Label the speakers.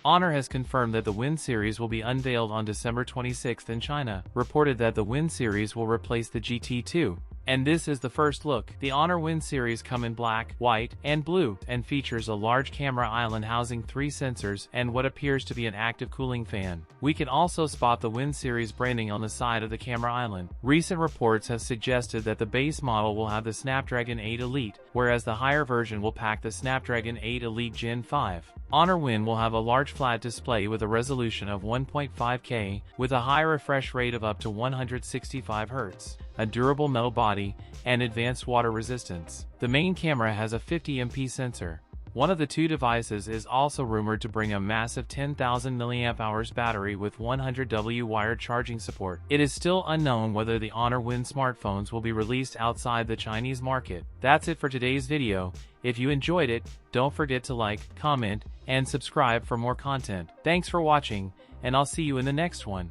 Speaker 1: Honor has confirmed that the Wind series will be unveiled on December 26 in China, reported that the Wind series will replace the GT2. And this is the first look. The Honor Wind series come in black, white, and blue, and features a large camera island housing 3 sensors and what appears to be an active cooling fan. We can also spot the Wind series branding on the side of the camera island. Recent reports have suggested that the base model will have the Snapdragon 8 Elite, whereas the higher version will pack the Snapdragon 8 Elite Gen 5. Honor Wind will have a large flat display with a resolution of 1.5K, with a high refresh rate of up to 165 Hz, a durable metal body, and advanced water resistance. The main camera has a 50MP sensor. One of the two devices is also rumored to bring a massive 10,000 mAh battery with 100W wired charging support. It is still unknown whether the Honor Wind smartphones will be released outside the Chinese market. That's it for today's video. If you enjoyed it, don't forget to like, comment, and subscribe for more content. Thanks for watching, and I'll see you in the next one.